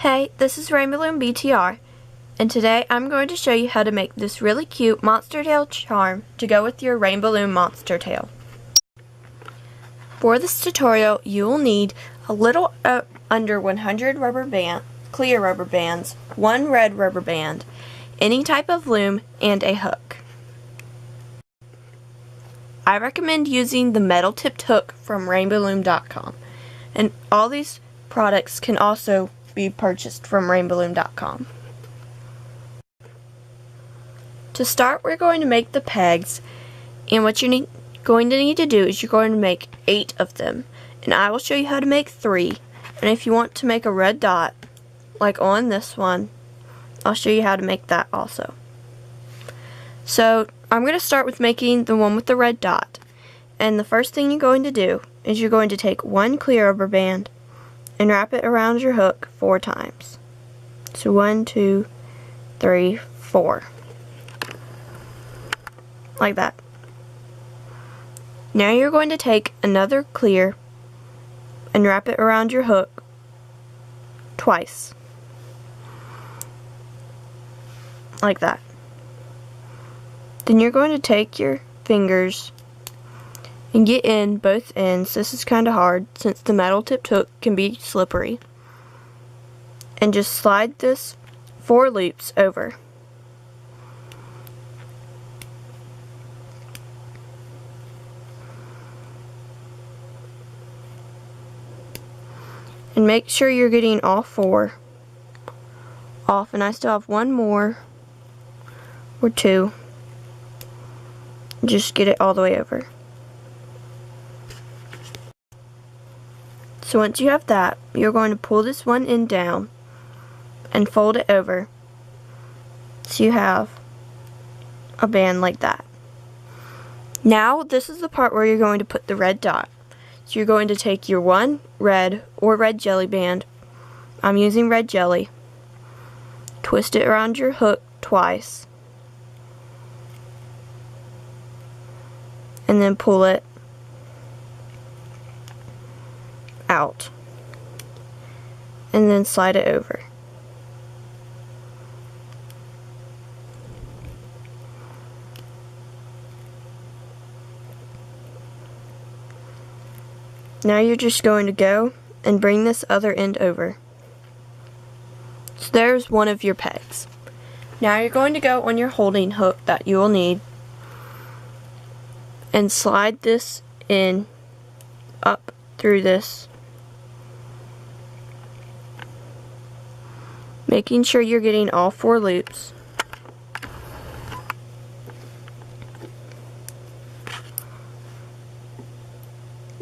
Hey, this is Rainbow Loom BTR, and today I'm going to show you how to make this really cute monster tail charm to go with your Rainbow Loom monster tail. For this tutorial, you will need a little under 100 clear rubber bands, one red rubber band, any type of loom, and a hook. I recommend using the metal tipped hook from rainbowloom.com, and all these products can also be purchased from rainbowloom.com. To start, we're going to make the pegs, and what you're going to need to do is you're going to make 8 of them, and I will show you how to make 3. And if you want to make a red dot like on this one, I'll show you how to make that also. So I'm going to start with making the one with the red dot, and the first thing you're going to do is you're going to take one clear rubber band and wrap it around your hook 4 times. So 1, 2, 3, 4. Like that. Now you're going to take another clear and wrap it around your hook twice. Like that. Then you're going to take your fingers and get in both ends. This is kind of hard since the metal tipped hook can be slippery. And just slide this 4 loops over. And make sure you're getting all 4 off, and I still have one more or 2. Just get it all the way over. So once you have that, you're going to pull this one end down and fold it over so you have a band like that. Now this is the part where you're going to put the red dot. So you're going to take your one red or red jelly band, I'm using red jelly, twist it around your hook twice, and then pull it out, and then slide it over. Now you're just going to go and bring this other end over. So there's one of your pegs. Now you're going to go on your holding hook that you will need and slide this in up through this, making sure you're getting all 4 loops.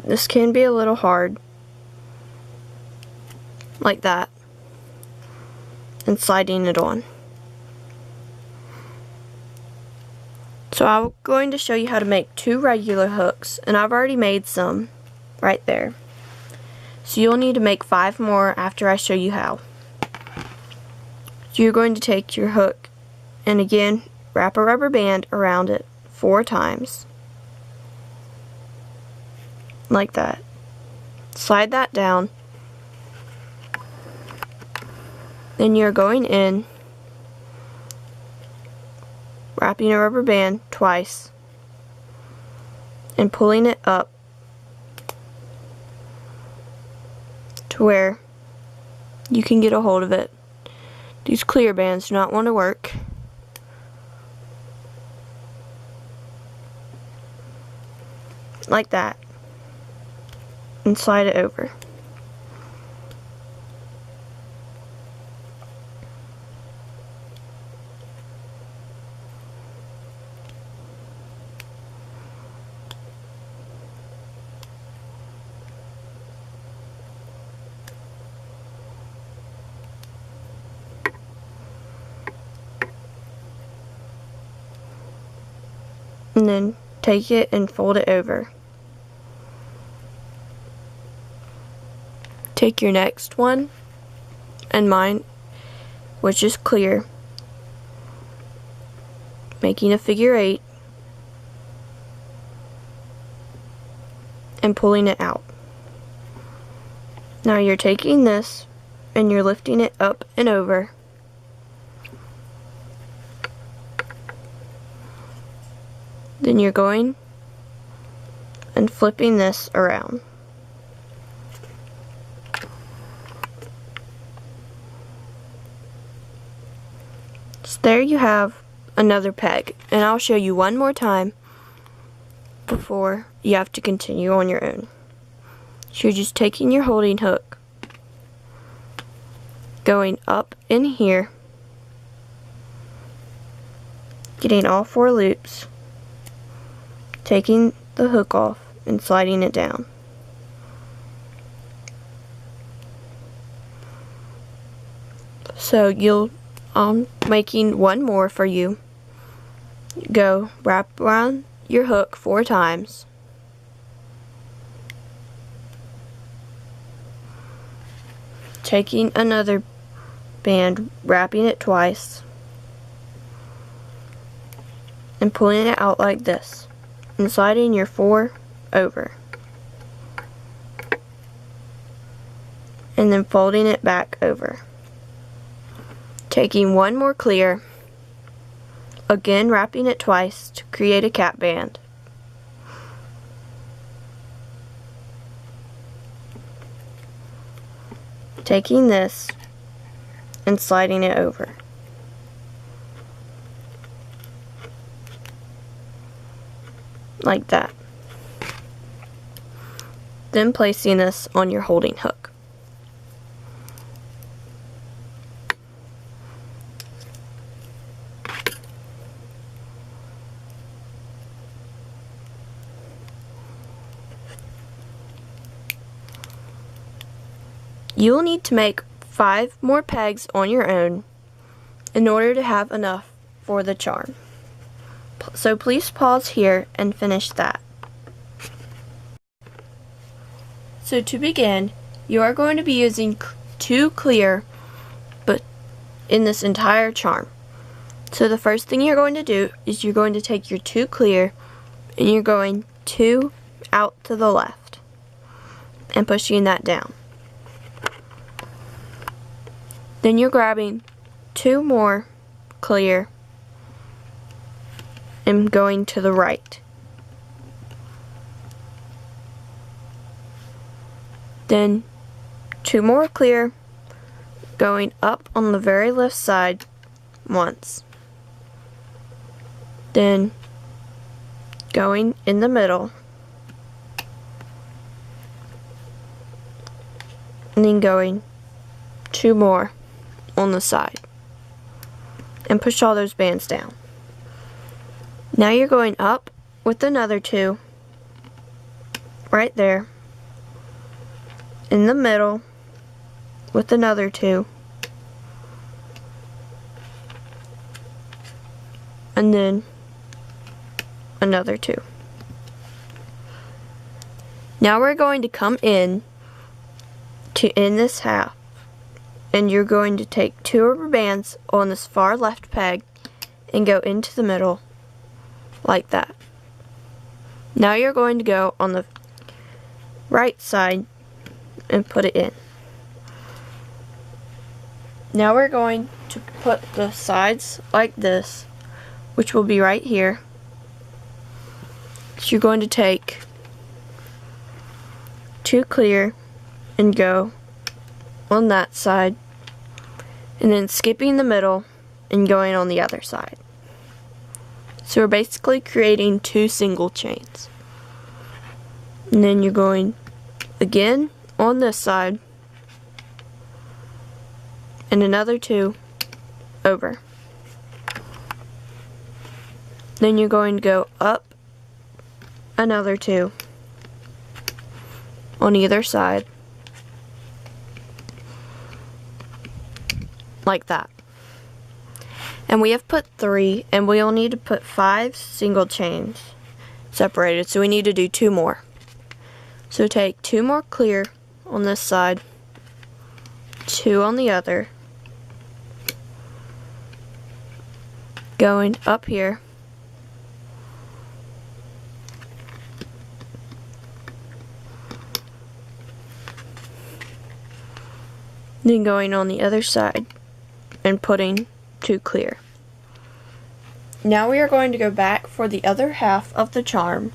This can be a little hard, like that, and sliding it on. So I'm going to show you how to make 2 regular hooks, and I've already made some right there. So you'll need to make 5 more after I show you how. So you're going to take your hook and again wrap a rubber band around it 4 times. Like that. Slide that down. Then you're going in, wrapping a rubber band twice, and pulling it up to where you can get a hold of it. These clear bands do not want to work. Like that. And slide it over. And then take it and fold it over. Take your next one, and mine, which is clear, making a figure 8, and pulling it out. Now you're taking this and you're lifting it up and over. Then you're going and flipping this around. So there you have another peg, and I'll show you one more time before you have to continue on your own. So you're just taking your holding hook, going up in here, getting all 4 loops, taking the hook off and sliding it down. So I'm making one more for you. Go wrap around your hook 4 times. Taking another band, wrapping it twice, and pulling it out like this, and sliding your 4 over, and then folding it back over. Taking one more clear, again wrapping it twice to create a cap band. Taking this and sliding it over. Like that. Then placing this on your holding hook. You'll need to make 5 more pegs on your own in order to have enough for the charm. So please pause here and finish that. So to begin, you are going to be using 2 clear but in this entire charm. So the first thing you're going to do is you're going to take your 2 clear and you're going 2 out to the left and pushing that down. Then you're grabbing 2 more clear and going to the right. Then 2 more clear, going up on the very left side once. Then going in the middle. And then going 2 more on the side. And push all those bands down. Now you're going up with another 2 right there, in the middle with another 2, and then another 2. Now we're going to come in to end this half, and you're going to take 2 rubber bands on this far left peg and go into the middle like that. Now you're going to go on the right side and put it in. Now we're going to put the sides like this, which will be right here. So you're going to take 2 clear and go on that side, and then skipping the middle and going on the other side. So we're basically creating 2 single chains. And then you're going again on this side and another 2 over. Then you're going to go up another 2 on either side, like that. And we have put 3, and we'll need to put 5 single chains separated, so we need to do 2 more. So take 2 more clear on this side, 2 on the other, going up here, Then going on the other side and putting 2 clear. Now we are going to go back for the other half of the charm,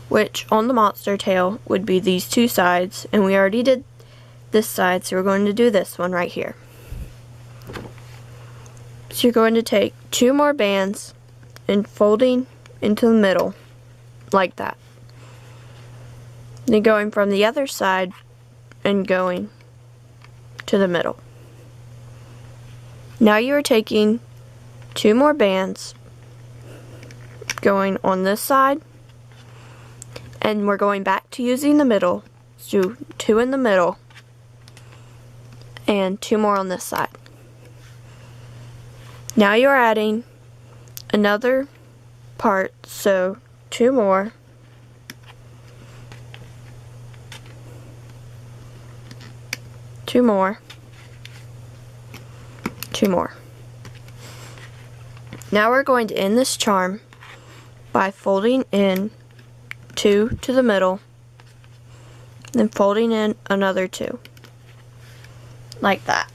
which on the monster tail would be these 2 sides, and we already did this side, so we're going to do this one right here. So you're going to take 2 more bands and folding into the middle like that. Then going from the other side and going to the middle. Now you are taking 2 more bands, going on this side, and we're going back to using the middle, so 2 in the middle and 2 more on this side. Now you're adding another part, so 2 more, two more. Now we're going to end this charm by folding in 2 to the middle, then folding in another 2, like that.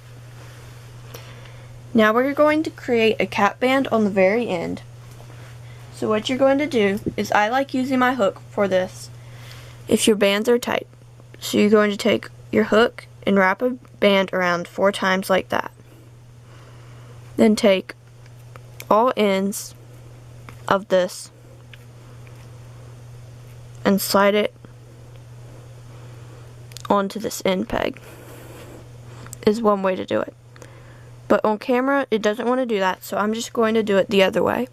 Now we're going to create a cap band on the very end. So what you're going to do is, I like using my hook for this if your bands are tight. So you're going to take your hook and wrap a band around 4 times like that. Then take all ends of this and slide it onto this end peg, is one way to do it. But on camera it doesn't want to do that, so I'm just going to do it the other way.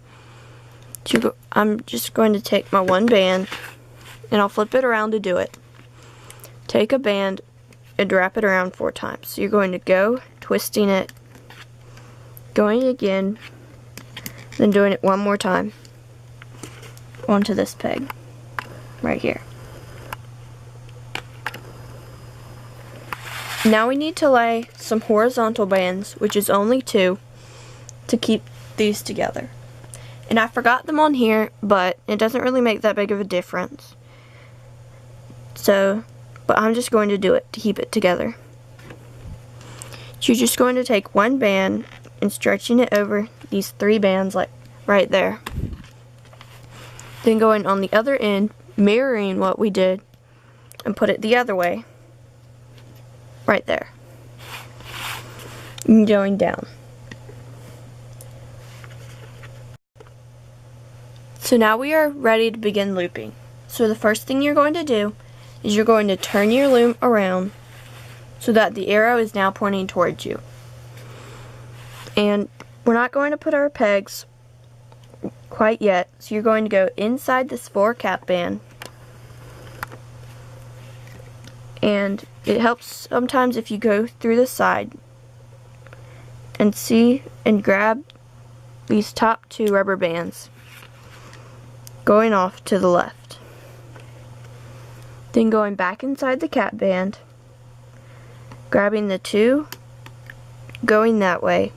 I'm just going to take my 1 band and I'll flip it around to do it. Take a band and wrap it around 4 times. So you're going to go twisting it, going again, then doing it 1 more time onto this peg right here. Now we need to lay some horizontal bands, which is only 2, to keep these together. And I forgot them on here, but it doesn't really make that big of a difference. But I'm just going to do it to keep it together. So you're just going to take 1 band and stretching it over these 3 bands, like right there. Then going on the other end, mirroring what we did, and put it the other way, right there. And going down. So now we are ready to begin looping. So the first thing you're going to do is you're going to turn your loom around so that the arrow is now pointing towards you. And we're not going to put our pegs quite yet, so you're going to go inside this 4 cap band. And it helps sometimes if you go through the side and see and grab these top 2 rubber bands going off to the left. Then going back inside the cap band, grabbing the 2 going that way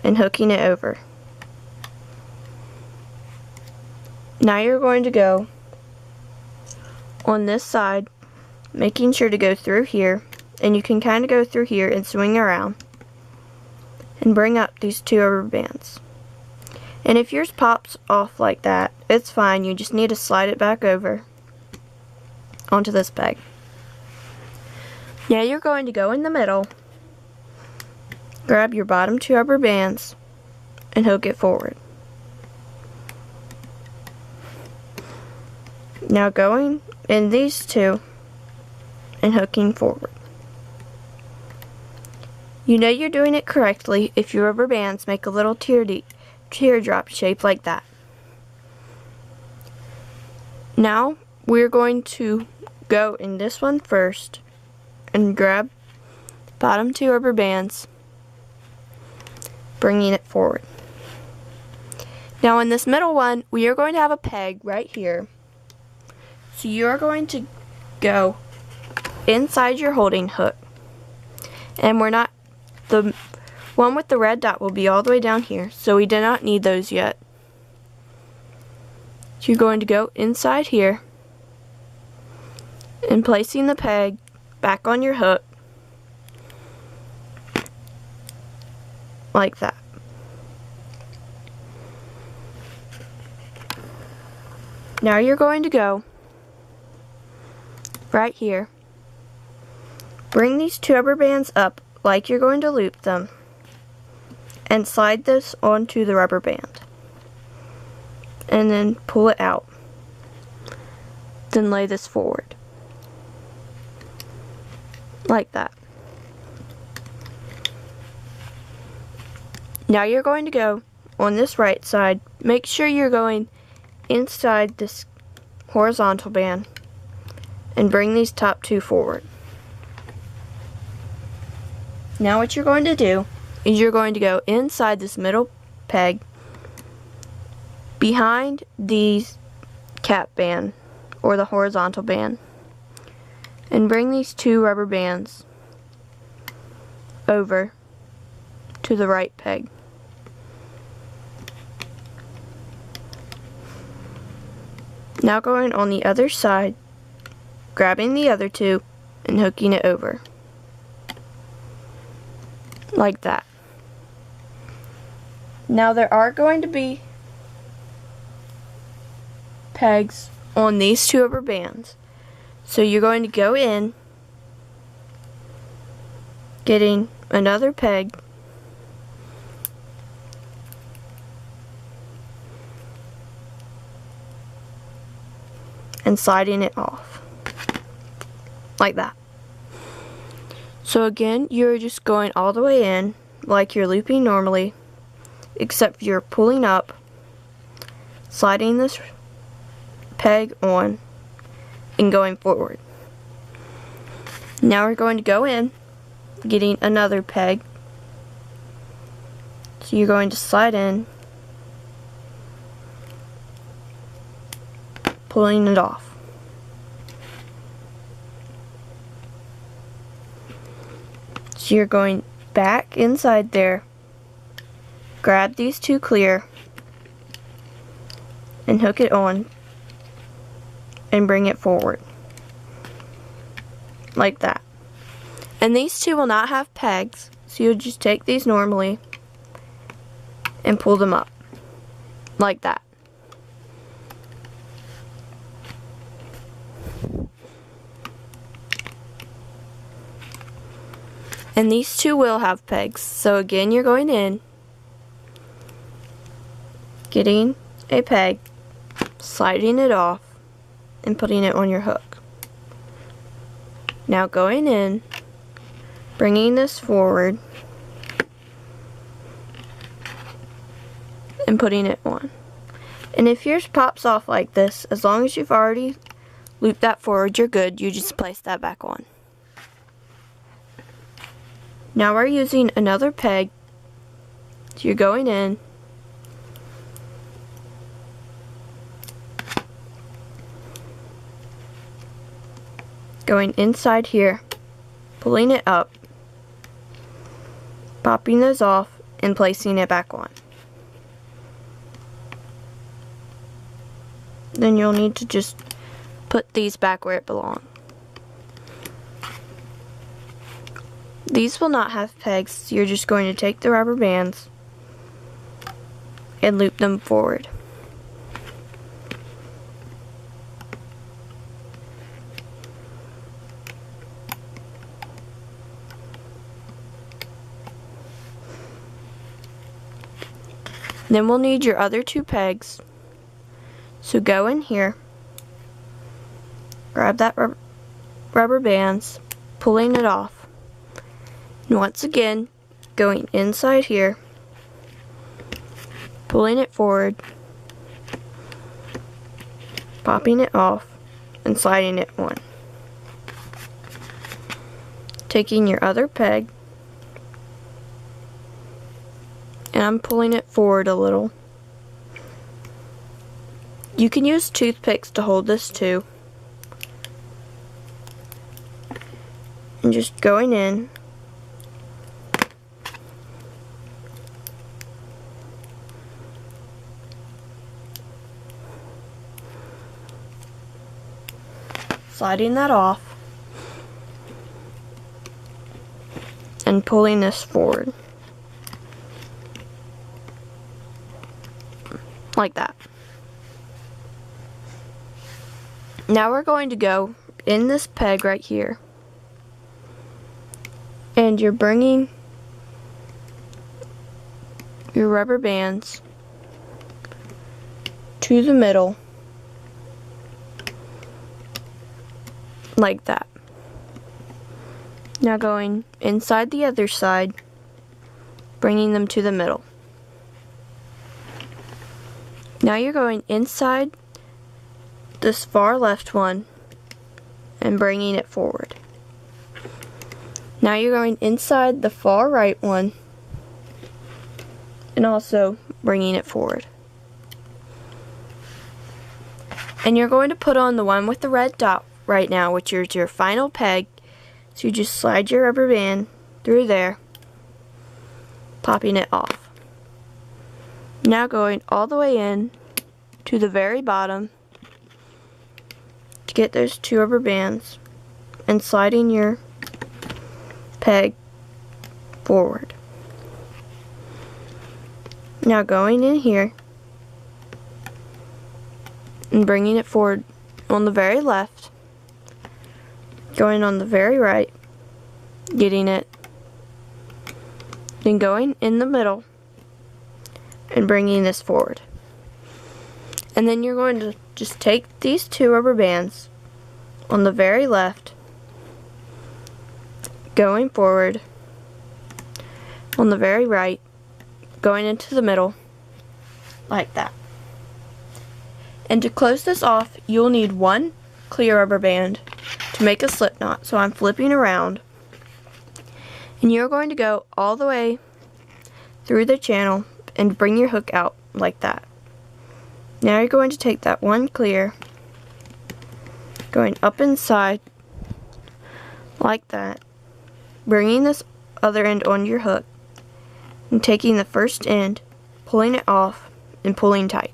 and hooking it over. Now you're going to go on this side, making sure to go through here, and you can kind of go through here and swing around and bring up these 2 rubber bands. And if yours pops off like that, it's fine. You just need to slide it back over onto this peg. Now you're going to go in the middle, grab your bottom 2 rubber bands, and hook it forward. Now going in these 2 and hooking forward. You know you're doing it correctly if your rubber bands make a little teardrop shape like that. Now we're going to go in this one first and grab the bottom 2 rubber bands, bringing it forward. Now in this middle one, we are going to have a peg right here. So you're going to go inside your holding hook, and the one with the red dot will be all the way down here, so we do not need those yet. So you're going to go inside here and placing the peg back on your hook like that. Now you're going to go right here, bring these two rubber bands up like you're going to loop them, and slide this onto the rubber band, and then pull it out. Then lay this forward like that. Now you're going to go on this right side. Make sure you're going inside this horizontal band and bring these top two forward. Now what you're going to do is you're going to go inside this middle peg behind the cap band or the horizontal band and bring these two rubber bands over to the right peg. Now going on the other side, grabbing the other two and hooking it over like that. Now there are going to be pegs on these two rubber bands, so you're going to go in, getting another peg, and sliding it off like that. So again, you're just going all the way in like you're looping normally, except you're pulling up, sliding this peg on, and going forward. Now we're going to go in, getting another peg. So you're going to slide in, pulling it off. So you're going back inside there, grab these two clear, and hook it on, and bring it forward, like that. And these two will not have pegs, so you'll just take these normally, and pull them up, like that. And these two will have pegs. So again, you're going in, getting a peg, sliding it off, and putting it on your hook. Now going in, bringing this forward, and putting it on. And if yours pops off like this, as long as you've already looped that forward, you're good. You just place that back on. Now we're using another peg, so you're going in, going inside here, pulling it up, popping those off, and placing it back on. Then you'll need to just put these back where it belongs. These will not have pegs, so you're just going to take the rubber bands and loop them forward. Then we'll need your other two pegs. So go in here, grab that rubber bands, pulling it off. And once again, going inside here, pulling it forward, popping it off, and sliding it on. Taking your other peg, and I'm pulling it forward a little. You can use toothpicks to hold this too. And just going in, sliding that off, and pulling this forward. like that. Now we're going to go in this peg right here, and you're bringing your rubber bands to the middle like that. Now going inside the other side, bringing them to the middle. Now you're going inside this far left one and bringing it forward. Now you're going inside the far right one and also bringing it forward. And you're going to put on the one with the red dot right now, which is your final peg. So you just slide your rubber band through there, popping it off. Now going all the way in to the very bottom to get those two rubber bands and sliding your peg forward. Now going in here and bringing it forward on the very left, going on the very right, getting it, then going in the middle and bringing this forward. And then you're going to just take these two rubber bands on the very left, going forward, on the very right, going into the middle, like that. And to close this off, you'll need one clear rubber band to make a slip knot. So I'm flipping around, and you're going to go all the way through the channel and bring your hook out like that. Now you're going to take that one clear, going up inside like that, bringing this other end on your hook and taking the first end, pulling it off and pulling tight.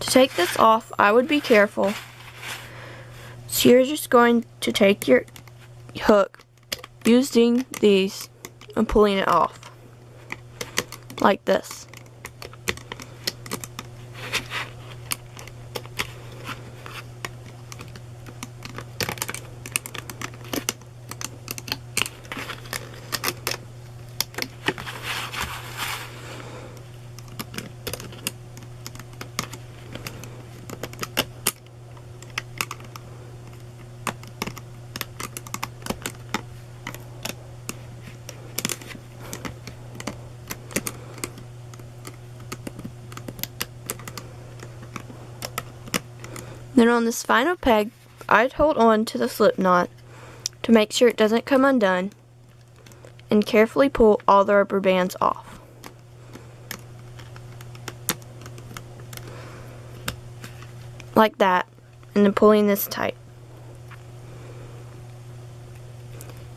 To take this off, I would be careful. So you're just going to take your hook using these and pulling it off like this. Then on this final peg, I'd hold on to the slip knot to make sure it doesn't come undone and carefully pull all the rubber bands off. Like that, and then pulling this tight.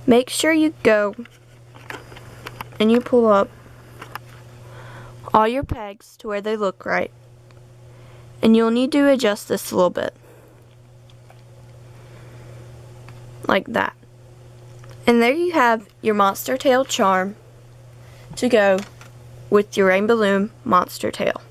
Make sure you go and you pull up all your pegs to where they look right. And you'll need to adjust this a little bit. Like that. And there you have your monster tail charm to go with your Rainbow Loom monster tail.